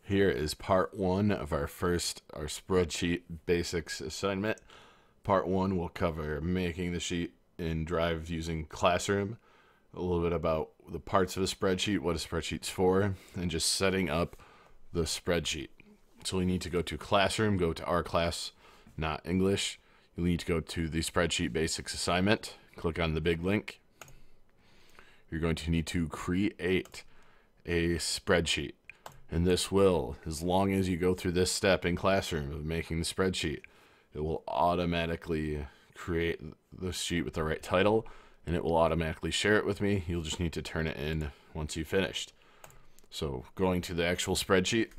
Here is part one of our spreadsheet basics assignment. Part one will cover making the sheet in Drive using Classroom, a little bit about the parts of a spreadsheet, what a spreadsheet's for, and just setting up the spreadsheet. So we need to go to Classroom, go to our class, not English. You'll need to go to the spreadsheet basics assignment, click on the big link. You're going to need to create a spreadsheet. And this will, as long as you go through this step in Classroom of making the spreadsheet, it will automatically create the sheet with the right title, and it will automatically share it with me. You'll just need to turn it in once you've finished. So going to the actual spreadsheet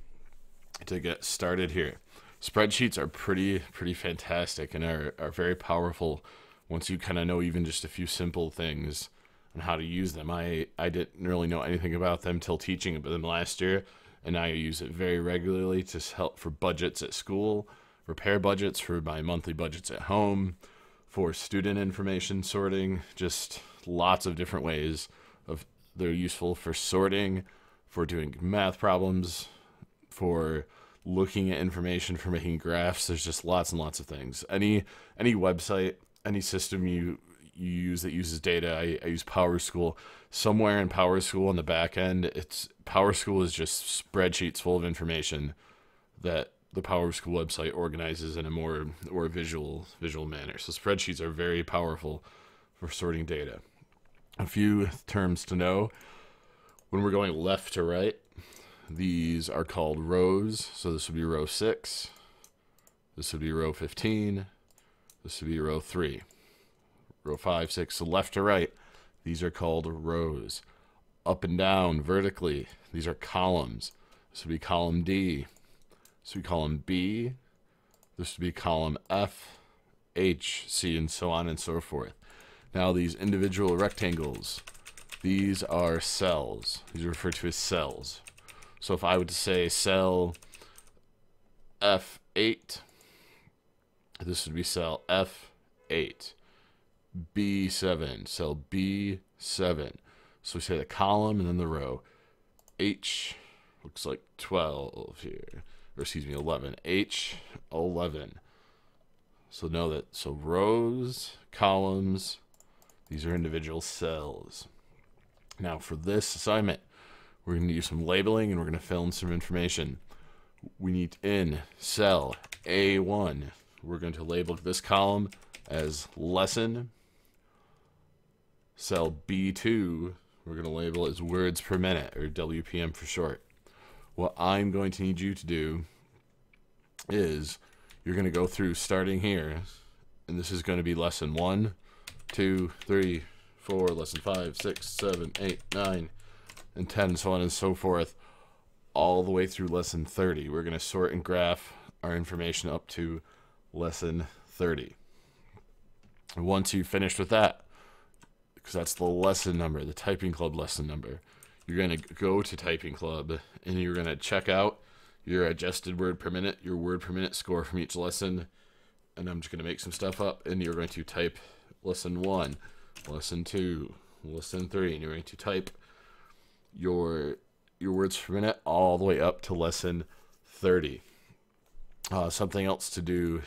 to get started here. Spreadsheets are pretty fantastic and are very powerful once you kind of know even just a few simple things on how to use them. I didn't really know anything about them till teaching them last year, and now I use it very regularly to help for budgets at school, repair budgets for my monthly budgets at home, for student information sorting, just lots of different ways of they're useful for sorting, for doing math problems, for looking at information, for making graphs. There's just lots and lots of things. Any website, any system you use that uses data. I use PowerSchool. Somewhere in PowerSchool on the back end, PowerSchool is just spreadsheets full of information that the PowerSchool website organizes in a more visual manner. So spreadsheets are very powerful for sorting data. A few terms to know. When we're going left to right, these are called rows. So this would be row 6. This would be row 15. This would be row 3. Row 5, 6, so left to right, these are called rows. Up and down, vertically, these are columns. This would be column D. This would be column B. This would be column F, H, C, and so on and so forth. Now these individual rectangles, these are cells. These are referred to as cells. So if I would say cell F8, this would be cell F8. B7, cell B7. So we say the column and then the row. H looks like 12 here, or excuse me, 11. H11. So know that, so rows, columns, these are individual cells. Now for this assignment, we're going to use some labeling and we're going to fill in some information. We need in cell A1, we're going to label this column as lesson. Cell B2, we're going to label as words per minute, or WPM for short. What I'm going to need you to do is you're going to go through starting here, and this is going to be lesson 1, 2, 3, 4, lesson 5, 6, 7, 8, 9, and 10, so on and so forth, all the way through lesson 30. We're going to sort and graph our information up to lesson 30. And once you've finished with that, because that's the lesson number, the typing club lesson number, you're going to go to typing club and you're going to check out your adjusted word per minute, your word per minute score from each lesson. And I'm just going to make some stuff up, and you're going to type lesson 1, lesson 2, lesson 3, and you're going to type your words per minute all the way up to lesson 30. Something else to do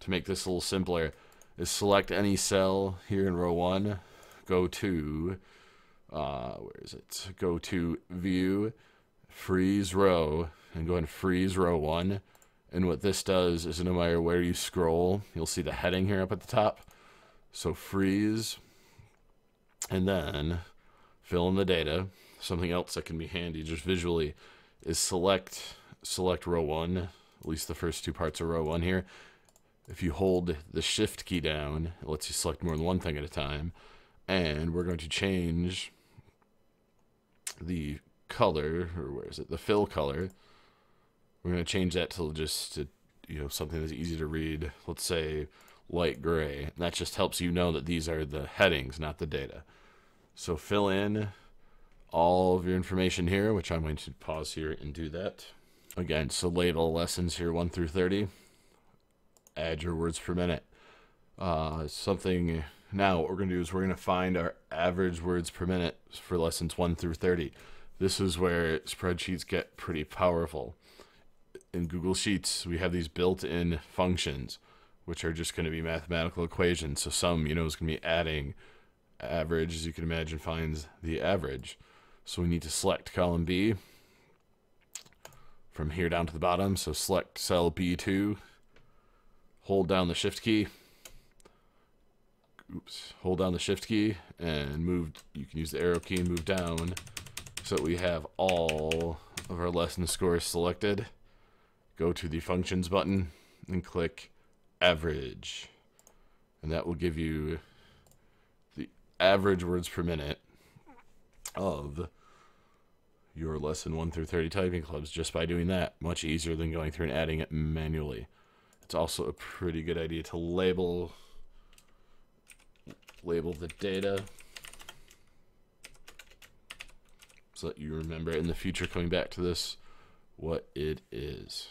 to make this a little simpler is select any cell here in row 1, go to, where is it? Go to View, Freeze Row, and go and freeze row 1. And what this does is no matter where you scroll, you'll see the heading here up at the top. So freeze, and then fill in the data. Something else that can be handy just visually is select row 1, at least the first two parts of row 1 here. If you hold the shift key down, it lets you select more than one thing at a time. And we're going to change the color, or where is it? The fill color. We're going to change that to just something that's easy to read. Let's say light gray. And that just helps you know that these are the headings, not the data. So fill in all of your information here, which I'm going to pause here and do that. Again, so label lessons here 1 through 30. Add your words per minute. Now what we're going to do is we're going to find our average words per minute for lessons 1 through 30. This is where spreadsheets get pretty powerful. In Google Sheets, we have these built-in functions, which are just going to be mathematical equations. So some, is going to be adding average, as you can imagine, finds the average. So we need to select column B from here down to the bottom. So select cell B2, hold down the shift key. Hold down the shift key and move. You can use the arrow key and move down so that we have all of our lesson scores selected. Go to the functions button and click average. And that will give you the average words per minute of your lesson 1 through 30 typing clubs just by doing that. Much easier than going through and adding it manually. It's also a pretty good idea to label the data so that you remember in the future, coming back to this, what it is.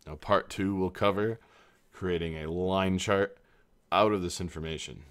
Now part 2 will cover creating a line chart out of this information.